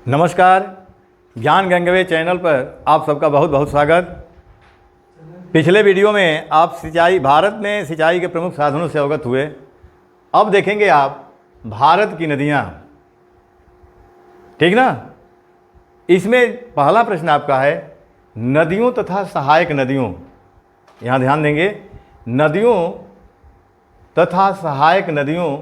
नमस्कार, ज्ञान गंगवे चैनल पर आप सबका बहुत बहुत स्वागत। पिछले वीडियो में आप भारत में सिंचाई के प्रमुख साधनों से अवगत हुए। अब देखेंगे आप भारत की नदियाँ, ठीक ना। इसमें पहला प्रश्न आपका है नदियों तथा सहायक नदियों। यहाँ ध्यान देंगे, नदियों तथा सहायक नदियों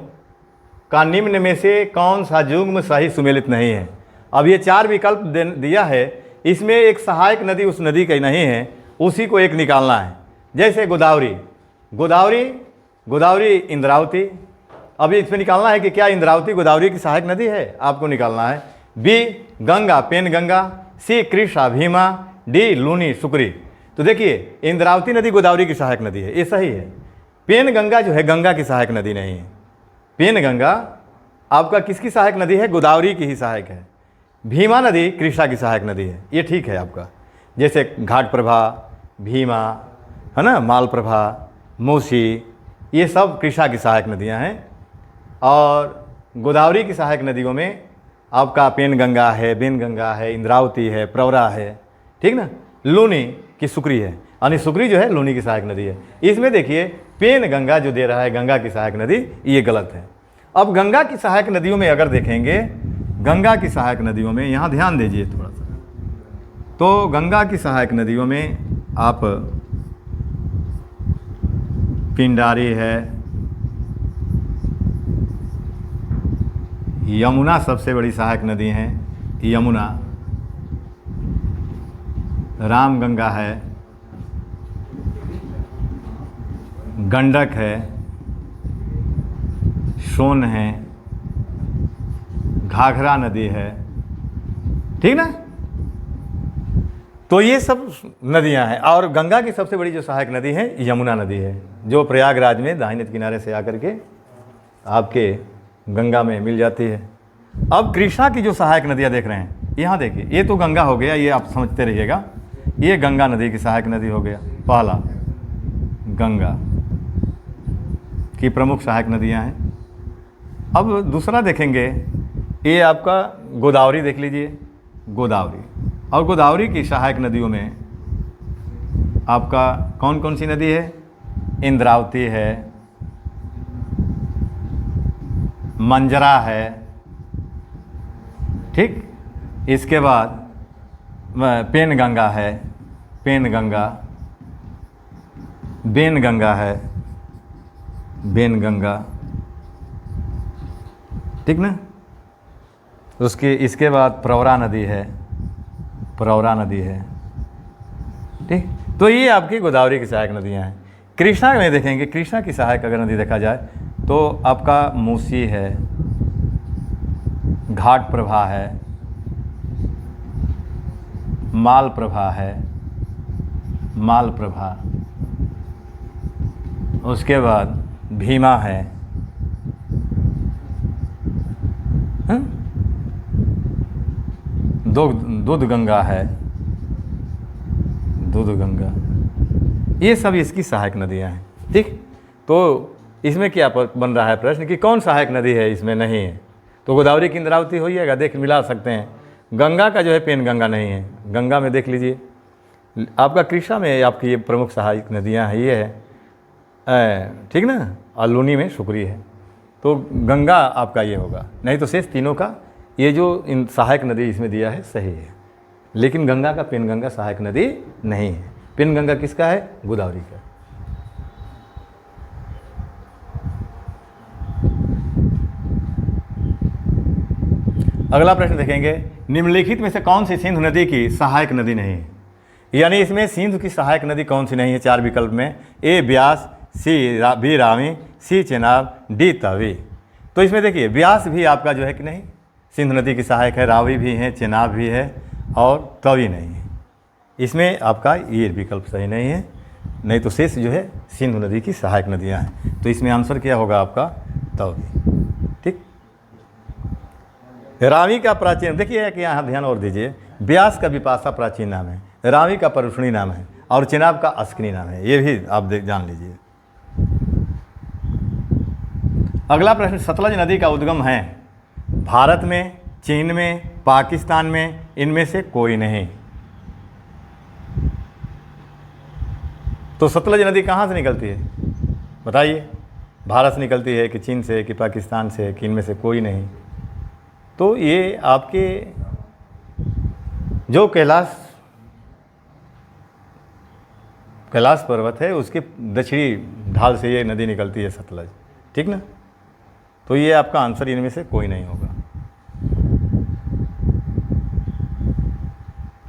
का निम्न में से कौन सा युग्म सही सुमेलित नहीं है। अब ये चार विकल्प दिया है, इसमें एक सहायक नदी उस नदी की नहीं है, उसी को एक निकालना है। जैसे गोदावरी इंद्रावती। अब इसमें निकालना है कि क्या इंद्रावती गोदावरी की सहायक नदी है, आपको निकालना है। बी गंगा पेन गंगा, सी कृष्णा भीमा, डी लूनी शुक्री। तो देखिए इंद्रावती नदी गोदावरी की सहायक नदी है, ये सही है। पेन गंगा जो है गंगा की सहायक नदी नहीं है। पेन गंगा आपका किसकी सहायक नदी है? गोदावरी की ही सहायक है। भीमा नदी कृष्णा की सहायक नदी है, ये ठीक है आपका। जैसे घाट प्रभा, भीमा है ना, माल प्रभा, मूसी, ये सब कृष्णा की सहायक नदियां हैं। और गोदावरी की सहायक नदियों में आपका पेन गंगा है, बेन गंगा है, इंद्रावती है, प्रवरा है, ठीक ना। लूनी की सुक्री है, यानी सुक्री जो है लूनी की सहायक नदी है। इसमें देखिए पेन गंगा जो दे रहा है गंगा की सहायक नदी, ये गलत है। अब गंगा की सहायक नदियों में अगर देखेंगे, गंगा की सहायक नदियों में यहाँ ध्यान दीजिए थोड़ा सा, तो गंगा की सहायक नदियों में आप पिंडारी है, यमुना सबसे बड़ी सहायक नदी है, यमुना, रामगंगा है, गंडक है, सोन है, घाघरा नदी है, ठीक ना। तो ये सब नदियां हैं। और गंगा की सबसे बड़ी जो सहायक नदी है यमुना नदी है, जो प्रयागराज में दाहिने किनारे से आकर के आपके गंगा में मिल जाती है। अब कृष्णा की जो सहायक नदियां देख रहे हैं, यहाँ देखिए, ये तो गंगा हो गया, ये आप समझते रहिएगा, ये गंगा नदी की सहायक नदी हो गया। पहला गंगा की प्रमुख सहायक नदियां हैं। अब दूसरा देखेंगे, ये आपका गोदावरी देख लीजिए, गोदावरी। और गोदावरी की सहायक नदियों में आपका कौन कौन सी नदी है? इंद्रावती है, मंजरा है, ठीक। इसके बाद पेन गंगा है, पेन गंगा, बेन गंगा है, बेन गंगा, ठीक ना। इसके बाद प्रवरा नदी है, प्रवरा नदी है, ठीक। तो ये आपकी गोदावरी की सहायक नदियां हैं। कृष्णा में देखेंगे, कृष्णा की सहायक अगर नदी देखा जाए तो आपका मूसी है, घाट प्रभा है, माल प्रभा है, माल प्रभा, उसके बाद भीमा है, दूध गंगा है, दूध गंगा, ये सब इसकी सहायक नदियां हैं, ठीक। तो इसमें क्या बन रहा है प्रश्न कि कौन सहायक नदी है, इसमें नहीं है, तो गोदावरी की इंद्रावती होइएगा, देख मिला सकते हैं। गंगा का जो है पेन गंगा नहीं है, गंगा में देख लीजिए आपका कृष्णा में आपकी ये प्रमुख सहायक नदियां हैं, ये है, ठीक ना। और लूनी में शुक्री है, तो गंगा आपका ये होगा। नहीं तो शेष तीनों का ये जो इन सहायक नदी इसमें दिया है सही है, लेकिन गंगा का पेन गंगा सहायक नदी नहीं है। पेन गंगा किसका है? गोदावरी का। अगला प्रश्न देखेंगे, निम्नलिखित में से कौन सी सिंधु नदी की सहायक नदी नहीं है? यानी इसमें सिंधु की सहायक नदी कौन सी नहीं है? चार विकल्प में, ए ब्यास, बी रावी, सी चेनाब, डी तवी। तो इसमें देखिए ब्यास भी आपका जो है कि नहीं सिंधु नदी की सहायक है, रावी भी है, चेनाब भी है, और तवी नहीं है। इसमें आपका ये विकल्प सही नहीं है, नहीं तो शेष जो है सिंधु नदी की सहायक नदियां हैं। तो इसमें आंसर क्या होगा आपका? तवी, ठीक। रावी का प्राचीन देखिए कि यहाँ ध्यान और दीजिए, ब्यास का विपाशा प्राचीन नाम है, रावी का परुष्णी नाम है, और चेनाब का अस्किनी नाम है, ये भी आप जान लीजिए। अगला प्रश्न, सतलज नदी का उद्गम है भारत में, चीन में, पाकिस्तान में, इनमें से कोई नहीं। तो सतलज नदी कहाँ से निकलती है बताइए? भारत से निकलती है कि चीन से कि पाकिस्तान से कि इनमें से कोई नहीं? तो ये आपके जो कैलाश पर्वत है उसके दक्षिणी ढाल से ये नदी निकलती है सतलज, ठीक ना? तो ये आपका आंसर इनमें से कोई नहीं होगा।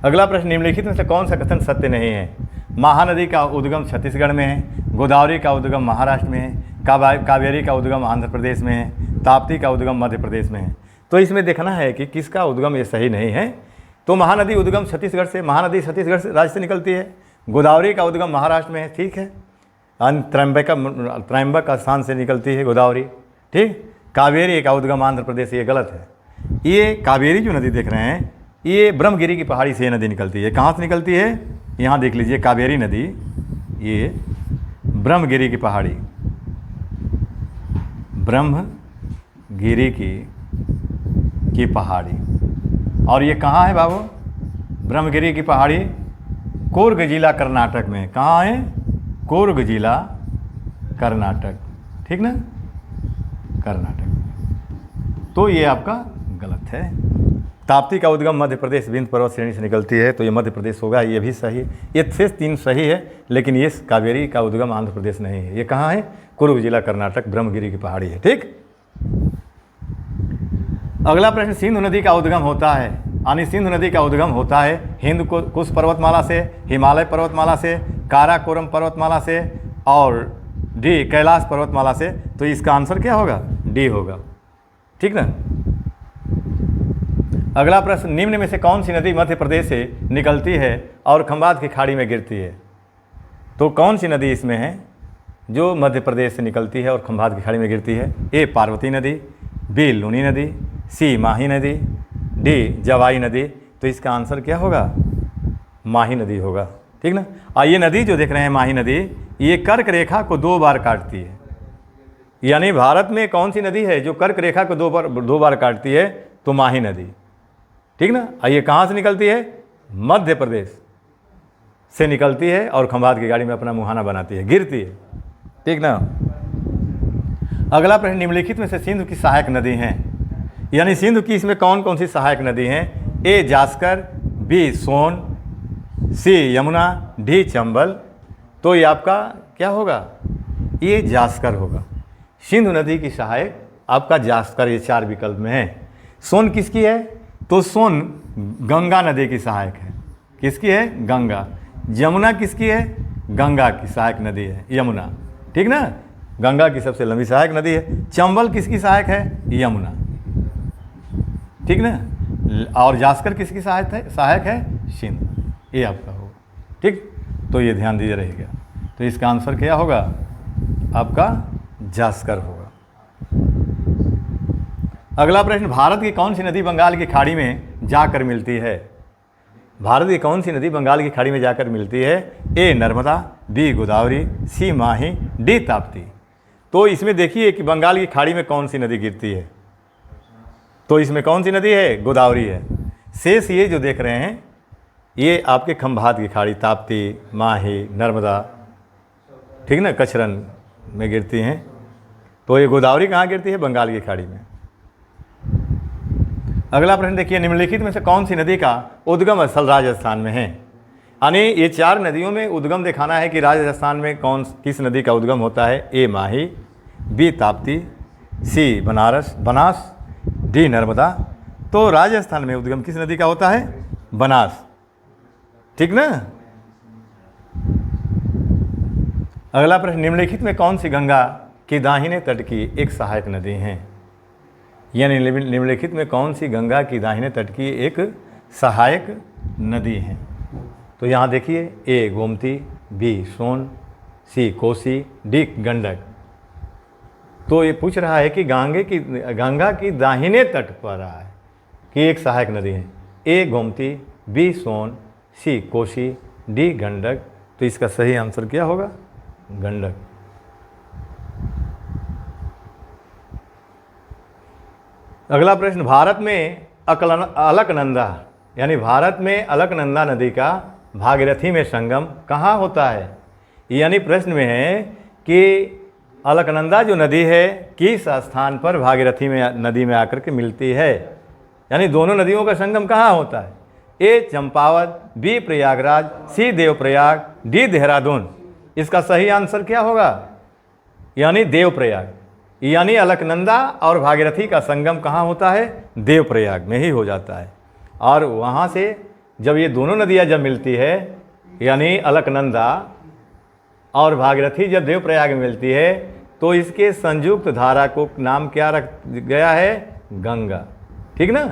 अगला प्रश्न, निम्नलिखित में से कौन सा कथन सत्य नहीं है? महानदी का उद्गम छत्तीसगढ़ में है, गोदावरी का उद्गम महाराष्ट्र में है, कावेरी का उद्गम आंध्र प्रदेश में है, ताप्ती का उद्गम मध्य प्रदेश में है। तो इसमें देखना है कि किसका उद्गम ये सही नहीं है। तो महानदी उद्गम छत्तीसगढ़ से, महानदी छत्तीसगढ़ से राज्य से निकलती है। गोदावरी का उद्गम महाराष्ट्र में है, ठीक है। त्रयंबक स्थान से निकलती है गोदावरी, ठीक। कावेरी का उद्गम आंध्र प्रदेश, ये गलत है। ये कावेरी जो नदी देख रहे हैं ये ब्रह्मगिरी की पहाड़ी से ये नदी निकलती है। कहाँ से निकलती है? यहाँ देख लीजिए, कावेरी नदी ये ब्रह्मगिरी की पहाड़ी, ब्रह्मगिरी की पहाड़ी। और ये कहाँ है बाबू? ब्रह्मगिरी की पहाड़ी कोर्ग जिला कर्नाटक में। कहाँ है? कोर्ग जिला कर्नाटक, ठीक ना, कर्नाटक। तो ये आपका गलत है। ताप्ती का उद्गम मध्य प्रदेश विंध्य पर्वत श्रेणी से निकलती है, तो ये मध्य प्रदेश होगा, ये भी सही है। ये शेष 3 सही है, लेकिन ये कावेरी का उद्गम आंध्र प्रदेश नहीं है। ये कहाँ है? कुर्ग जिला कर्नाटक, ब्रह्मगिरी की पहाड़ी है, ठीक। अगला प्रश्न, सिंधु नदी का उद्गम होता है, यानी सिंधु नदी का उद्गम होता है हिंद कुश पर्वतमाला से, हिमालय पर्वतमाला से, काराकोरम पर्वतमाला से और डी कैलाश पर्वतमाला से। तो इसका आंसर क्या होगा? डी होगा, ठीक ना। अगला प्रश्न, निम्न में से कौन सी नदी मध्य प्रदेश से निकलती है और खंभात की खाड़ी में गिरती है? तो कौन सी नदी इसमें है जो मध्य प्रदेश से निकलती है और खंभात की खाड़ी में गिरती है? ए पार्वती नदी, बी लूनी नदी, सी माही नदी, डी जवाई नदी। तो इसका आंसर क्या होगा? माही नदी होगा, ठीक ना। और ये नदी जो देख रहे हैं माही नदी, ये कर्क रेखा को 2 बार काटती है। यानी भारत में कौन सी नदी है जो कर्क रेखा को 2 बार काटती है? तो माही नदी, ठीक ना। और ये कहाँ से निकलती है? मध्य प्रदेश से निकलती है और खंभात की गाड़ी में अपना मुहाना बनाती है, गिरती है, ठीक ना। अगला प्रश्न, निम्नलिखित में से सिंधु की सहायक नदी हैं, यानी सिंधु की इसमें कौन कौन सी सहायक नदी हैं? ए जास्कर, बी सोन, सी यमुना, डी चंबल। तो ये आपका क्या होगा? ये जास्कर होगा। सिंधु नदी की सहायक आपका जास्कर, ये 4 विकल्प में है। सोन किसकी है? तो सोन गंगा नदी की सहायक है। किसकी है? गंगा। यमुना किसकी है? गंगा की सहायक नदी है यमुना, ठीक ना, गंगा की सबसे लंबी सहायक नदी है। चंबल किसकी सहायक है? यमुना, ठीक ना। और जास्कर किसकी सहायक है? सिंधु। ये आपका होगा, ठीक। तो ये ध्यान दीजिए रहेगा। तो इसका आंसर क्या होगा? आपका जास्कर होगा। अगला प्रश्न, भारत की कौन सी नदी बंगाल की खाड़ी में जाकर मिलती है? भारत की कौन सी नदी बंगाल की खाड़ी में जाकर मिलती है? ए नर्मदा, बी गोदावरी, सी माही, डी ताप्ती। तो इसमें देखिए कि बंगाल की खाड़ी में कौन सी नदी गिरती है? तो इसमें कौन सी नदी है? गोदावरी है। शेष ये जो देख रहे हैं ये आपके खंभात की खाड़ी, ताप्ती, माही, नर्मदा, ठीक ना, कचरन में गिरती हैं। तो ये गोदावरी कहाँ गिरती है? बंगाल की खाड़ी में। अगला प्रश्न देखिए, निम्नलिखित में से कौन सी नदी का उद्गम स्थल राजस्थान में है? यानी ये 4 नदियों में उद्गम दिखाना है कि राजस्थान में किस नदी का उद्गम होता है। ए माही, बी ताप्ती, सी बनास, डी नर्मदा। तो राजस्थान में उद्गम किस नदी का होता है? बनास, ठीक ना। अगला प्रश्न, निम्नलिखित में कौन सी गंगा की दाहिने तट की एक सहायक नदी है? यानी निम्नलिखित में कौन सी गंगा की दाहिने तट की एक सहायक नदी है? तो यहाँ देखिए, ए गोमती, बी सोन, सी कोसी, डी गंडक। तो ये पूछ रहा है कि गंगा की दाहिने तट पर रहा है कि एक सहायक नदी है। ए गोमती, बी सोन, सी कोसी, डी गंडक। तो इसका सही आंसर क्या होगा? गंडक। अगला प्रश्न, भारत में अलकनंदा यानी भारत में अलकनंदा नदी का भागीरथी में संगम कहाँ होता है? यानी प्रश्न में है कि अलकनंदा जो नदी है किस स्थान पर भागीरथी में नदी में आकर के मिलती है, यानी दोनों नदियों का संगम कहाँ होता है? ए चंपावत, बी प्रयागराज, सी देवप्रयाग, डी देहरादून। इसका सही आंसर क्या होगा? यानी देवप्रयाग। यानी अलकनंदा और भागीरथी का संगम कहाँ होता है? देवप्रयाग में ही हो जाता है। और वहाँ से जब ये दोनों नदियाँ जब मिलती है, यानी अलकनंदा और भागीरथी जब देवप्रयाग में मिलती है, तो इसके संयुक्त धारा को नाम क्या रख गया है? गंगा। ठीक ना?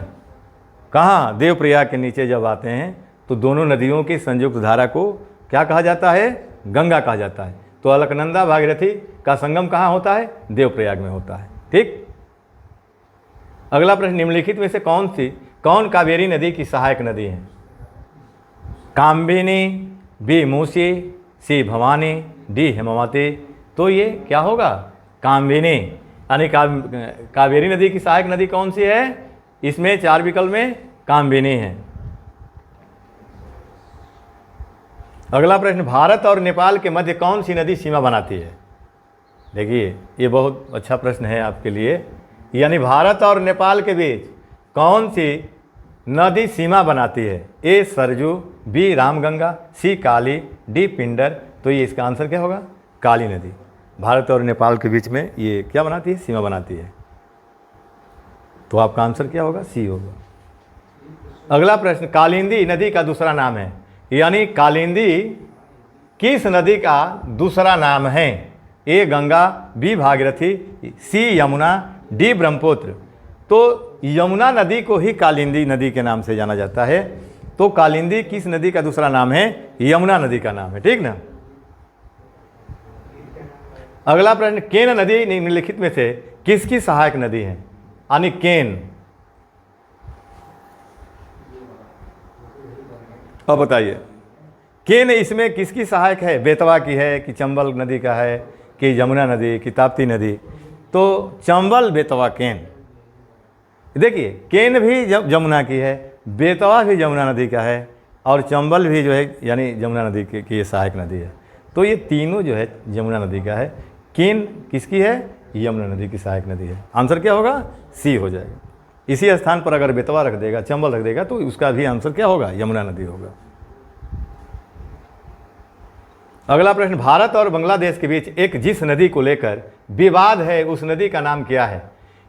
कहाँ? देवप्रयाग के नीचे जब आते हैं तो दोनों नदियों की संयुक्त धारा को क्या कहा जाता है? गंगा कहा जाता है। तो अलकनंदा भागीरथी का संगम कहाँ होता है? देवप्रयाग में होता है। ठीक। अगला प्रश्न, निम्नलिखित में से कौन कावेरी नदी की सहायक नदी है? कामबिनी, बी मूसी, सी भवानी, डी हेमावती। तो ये क्या होगा? कामबिनी। यानी कावेरी नदी की सहायक नदी कौन सी है? इसमें 4 विकल्प में कामबिनी है। अगला प्रश्न, भारत और नेपाल के मध्य कौन सी नदी सीमा बनाती है? देखिए ये बहुत अच्छा प्रश्न है आपके लिए। यानी भारत और नेपाल के बीच कौन सी नदी सीमा बनाती है? ए सरजू, बी रामगंगा, सी काली, डी पिंडर। तो ये इसका आंसर क्या होगा? काली नदी। भारत और नेपाल के बीच में ये क्या बनाती है? सीमा बनाती है। तो आपका आंसर क्या होगा? सी होगा। अगला प्रश्न, कालिंदी नदी का दूसरा नाम है। यानी कालिंदी किस नदी का दूसरा नाम है? ए गंगा, बी भागीरथी, सी यमुना, डी ब्रह्मपुत्र। तो यमुना नदी को ही कालिंदी नदी के नाम से जाना जाता है। तो कालिंदी किस नदी का दूसरा नाम है? यमुना नदी का नाम है। ठीक ना? अगला प्रश्न, केन नदी निम्नलिखित में से किसकी सहायक नदी है? यानी केन। अब बताइए केन इसमें किसकी सहायक है? बेतवा की है कि चंबल नदी का है कि यमुना नदी कि ताप्ती नदी? तो चंबल, बेतवा, केन। देखिए केन भी यमुना की है, बेतवा भी यमुना नदी का है और चंबल भी जो है यानी यमुना नदी की ये सहायक नदी है। तो ये तीनों जो है यमुना नदी का है। केन किसकी है? यमुना नदी की सहायक नदी है। आंसर क्या होगा? सी हो जाएगा। इसी स्थान पर अगर बेतवा रख देगा, चंबल रख देगा, तो उसका भी आंसर क्या होगा? यमुना नदी होगा। अगला प्रश्न, भारत और बांग्लादेश के बीच एक जिस नदी को लेकर विवाद है उस नदी का नाम क्या है?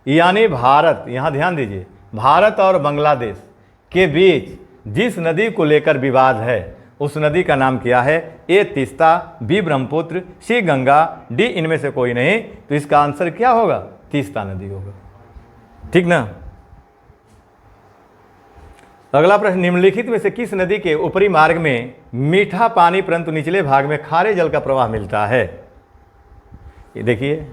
यानी भारत, यहाँ ध्यान दीजिए, भारत और बांग्लादेश के बीच जिस नदी को लेकर विवाद है उस नदी का नाम क्या है? ए तीस्ता, बी ब्रह्मपुत्र, सी गंगा, डी इनमें से कोई नहीं। तो इसका आंसर क्या होगा? तीस्ता नदी होगा। ठीक ना? अगला प्रश्न, निम्नलिखित में से किस नदी के ऊपरी मार्ग में मीठा पानी परंतु निचले भाग में खारे जल का प्रवाह मिलता है? ये देखिए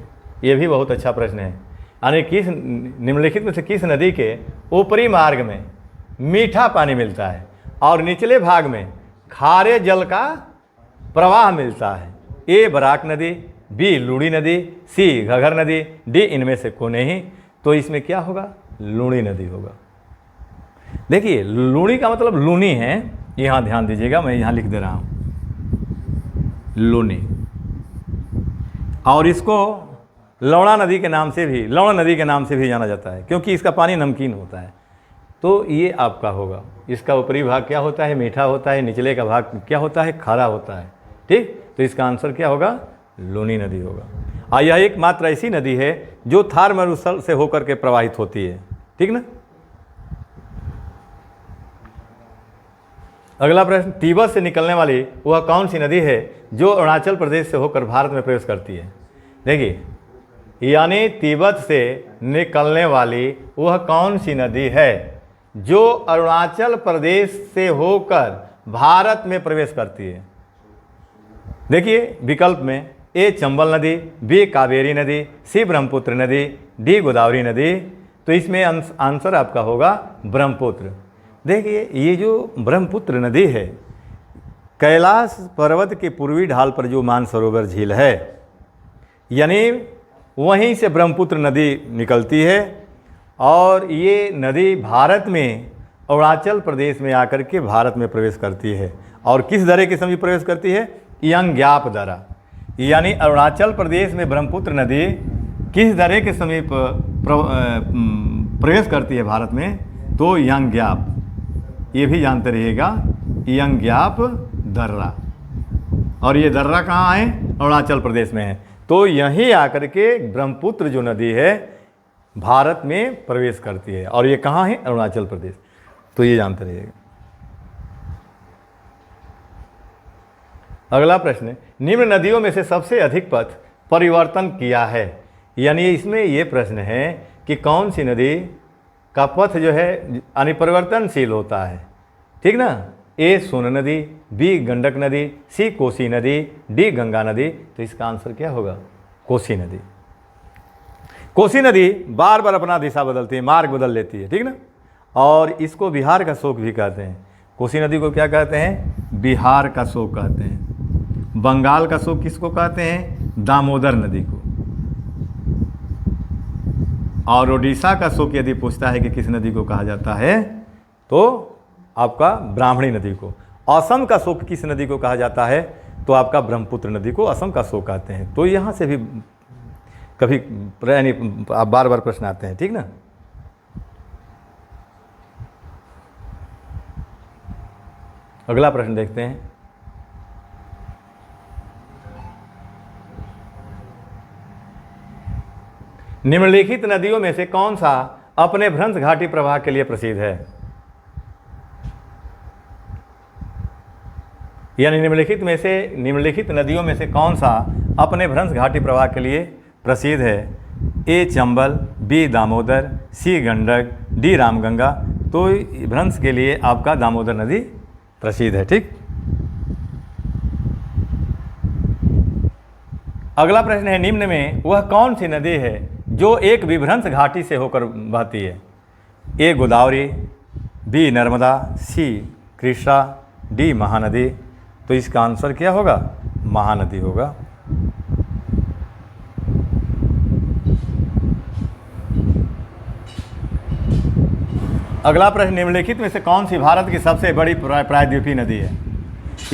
ये भी बहुत अच्छा प्रश्न है। यानी किस निम्नलिखित में से किस नदी के ऊपरी मार्ग में मीठा पानी मिलता है और निचले भाग में खारे जल का प्रवाह मिलता है? ए बराक नदी, बी लूणी नदी, सी घगर नदी, डी इनमें से कोई नहीं। तो इसमें क्या होगा? लूणी नदी होगा। देखिए लूणी का मतलब लूनी है, यहाँ ध्यान दीजिएगा, मैं यहाँ लिख दे रहा हूँ लूनी। और इसको लवणा नदी के नाम से भी, लवण नदी के नाम से भी जाना जाता है क्योंकि इसका पानी नमकीन होता है। तो ये आपका होगा, इसका ऊपरी भाग क्या होता है? मीठा होता है, निचले का भाग क्या होता है? खारा होता है। ठीक, तो इसका आंसर क्या होगा? लूनी नदी होगा। और यह एकमात्र ऐसी नदी है जो थार मरुस्थल से होकर के प्रवाहित होती है। ठीक ना? अगला प्रश्न, तिब्बत से निकलने वाली वह कौन सी नदी है जो अरुणाचल प्रदेश से होकर भारत में प्रवेश करती है? देखिए यानी तिब्बत से निकलने वाली वह कौन सी नदी है जो अरुणाचल प्रदेश से होकर भारत में प्रवेश करती है? देखिए विकल्प में ए चंबल नदी, बी कावेरी नदी, सी ब्रह्मपुत्र नदी, डी गोदावरी नदी। तो इसमें आंसर आपका होगा ब्रह्मपुत्र। देखिए ये जो ब्रह्मपुत्र नदी है, कैलाश पर्वत के पूर्वी ढाल पर जो मानसरोवर झील है, यानी वहीं से ब्रह्मपुत्र नदी निकलती है और ये नदी भारत में अरुणाचल प्रदेश में आकर के भारत में प्रवेश करती है। और किस दर्रे के समीप प्रवेश करती है? यंग्याप दर्रा। यानी अरुणाचल प्रदेश में ब्रह्मपुत्र नदी किस दर्रे के समीप प्रवेश करती है भारत में? तो यंग्याप, ये भी जानते रहिएगा, यंग्याप दर्रा। और ये दर्रा कहाँ है? अरुणाचल प्रदेश में है। तो यहीं आकर के ब्रह्मपुत्र जो नदी है भारत में प्रवेश करती है। और ये कहाँ है? अरुणाचल प्रदेश। तो ये जानते रहिएगा। अगला प्रश्न है, निम्न नदियों में से सबसे अधिक पथ परिवर्तन किया है। यानी इसमें ये प्रश्न है कि कौन सी नदी का पथ जो है यानी परिवर्तनशील होता है, ठीक ना? ए सोन नदी, बी गंडक नदी, सी कोसी नदी, डी गंगा नदी। तो इसका आंसर क्या होगा? कोसी नदी। कोसी नदी बार बार अपना दिशा बदलती है, मार्ग बदल लेती है, ठीक ना? और इसको बिहार का शोक भी कहते हैं। कोसी नदी को क्या कहते हैं? बिहार का शोक कहते हैं। बंगाल का शोक किसको कहते हैं? दामोदर नदी को। और ओडिशा का शोक यदि पूछता है कि किस नदी को कहा जाता है, तो आपका ब्राह्मणी नदी को। असम का शोक किस नदी को कहा जाता है? तो आपका ब्रह्मपुत्र नदी को असम का शोक कहते हैं। तो यहाँ से भी कभी यानी बार बार प्रश्न आते हैं, ठीक ना? अगला प्रश्न देखते हैं। निम्नलिखित नदियों में से कौन सा अपने भ्रंश घाटी प्रवाह के लिए प्रसिद्ध है? यानी निम्नलिखित नदियों में से कौन सा अपने भ्रंश घाटी प्रवाह के लिए प्रसिद्ध है? ए चंबल, बी दामोदर, सी गंडक, डी रामगंगा। तो भ्रंश के लिए आपका दामोदर नदी प्रसिद्ध है, ठीक। अगला प्रश्न है, निम्न में वह कौन सी नदी है जो एक विभ्रंश घाटी से होकर बहती है? ए गोदावरी, बी नर्मदा, सी कृष्णा, डी महानदी। तो इसका आंसर क्या होगा? महानदी होगा। अगला प्रश्न, निम्नलिखित में से कौन सी भारत की सबसे बड़ी प्रायद्वीपीय नदी है?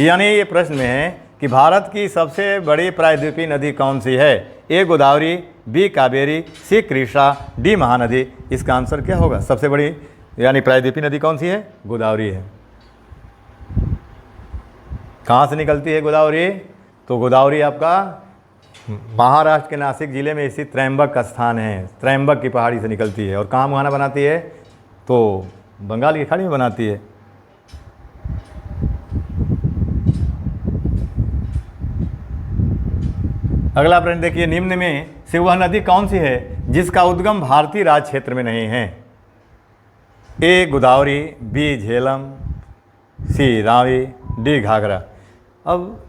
यानी ये प्रश्न में है कि भारत की सबसे बड़ी प्रायद्वीपीय नदी कौन सी है? ए गोदावरी, बी कावेरी, सी कृष्णा, डी महानदी। इसका आंसर क्या होगा? सबसे बड़ी यानी प्रायद्वीपीय नदी कौन सी है? गोदावरी है। कहाँ से निकलती है गोदावरी? तो गोदावरी आपका महाराष्ट्र के नासिक जिले में स्थित त्रयंबक का स्थान है। त्रयंबक की पहाड़ी से निकलती है। और कहाँ मुहाना बनाती है? तो बंगाल की खाड़ी में बनाती है। अगला प्रश्न देखिए, निम्न में से वह नदी कौन सी है जिसका उद्गम भारतीय राज्य क्षेत्र में नहीं है? ए गोदावरी, बी झेलम, सी रावी, डी घाघरा। अब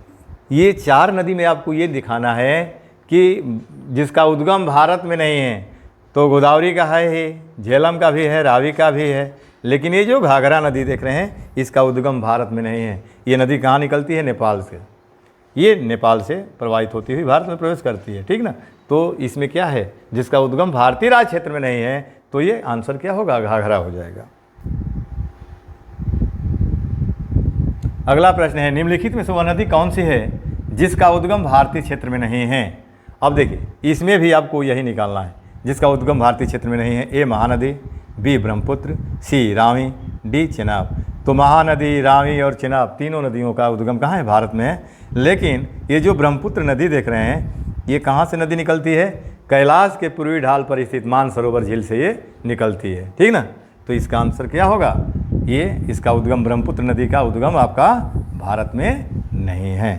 ये चार नदी में आपको ये दिखाना है कि जिसका उद्गम भारत में नहीं है। तो गोदावरी का है ही, झेलम का भी है, रावी का भी है, लेकिन ये जो घाघरा नदी देख रहे हैं इसका उद्गम भारत में नहीं है। ये नदी कहाँ निकलती है? नेपाल से। ये नेपाल से प्रवाहित होती हुई भारत में प्रवेश करती है, ठीक ना। तो इसमें क्या है? जिसका उद्गम भारतीय राज्य क्षेत्र में नहीं है, तो ये आंसर क्या होगा? घाघरा हो जाएगा। अगला प्रश्न है, निम्नलिखित में से वह नदी कौन सी है जिसका उद्गम भारतीय क्षेत्र में नहीं है? अब देखिए, इसमें भी आपको यही निकालना है जिसका उद्गम भारतीय क्षेत्र में नहीं है। ए महानदी, बी ब्रह्मपुत्र, सी रावी, डी चेनाब। तो महानदी, रावी और चेनाब तीनों नदियों का उद्गम कहाँ है? भारत में है। लेकिन ये जो ब्रह्मपुत्र नदी देख रहे हैं, ये कहाँ से नदी निकलती है? कैलाश के पूर्वी ढाल पर स्थित मानसरोवर झील से ये निकलती है, ठीक ना। तो इसका आंसर क्या होगा? ये इसका उद्गम, ब्रह्मपुत्र नदी का उद्गम आपका भारत में नहीं है।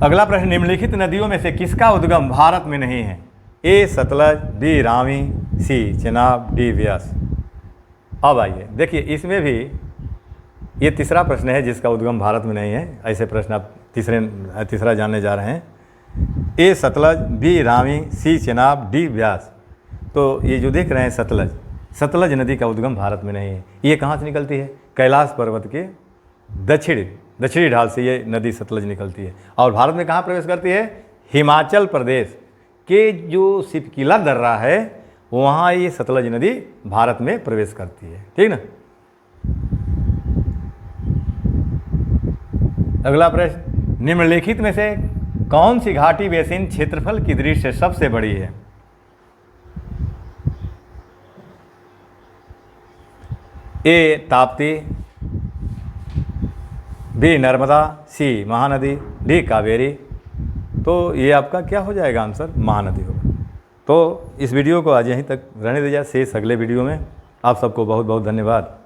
अगला प्रश्न, निम्नलिखित नदियों में से किसका उद्गम भारत में नहीं है? ए सतलज, बी रावी, सी चेनाब, डी व्यास। अब आइए देखिए, इसमें भी ये तीसरा प्रश्न है जिसका उद्गम भारत में नहीं है। ऐसे प्रश्न आप तीसरा जानने जा रहे हैं। ए सतलज, बी रावी, सी चेनाब, डी व्यास। तो ये जो देख रहे हैं सतलज नदी का उद्गम भारत में नहीं है। ये कहाँ से निकलती है? कैलाश पर्वत के दक्षिणी ढाल से ये नदी सतलज निकलती है। और भारत में कहाँ प्रवेश करती है? हिमाचल प्रदेश के जो सिपकिला दर्रा है वहाँ ये सतलज नदी भारत में प्रवेश करती है। ठीक ना। अगला प्रश्न, निम्नलिखित में से कौन सी घाटी बेसिन क्षेत्रफल की दृष्टि से सबसे बड़ी है? ए ताप्ती, बी नर्मदा, सी महानदी, डी कावेरी। तो ये आपका क्या हो जाएगा आंसर? महानदी होगा। तो इस वीडियो को आज यहीं तक रहने दीजिए, शेष अगले वीडियो में। आप सबको बहुत बहुत धन्यवाद।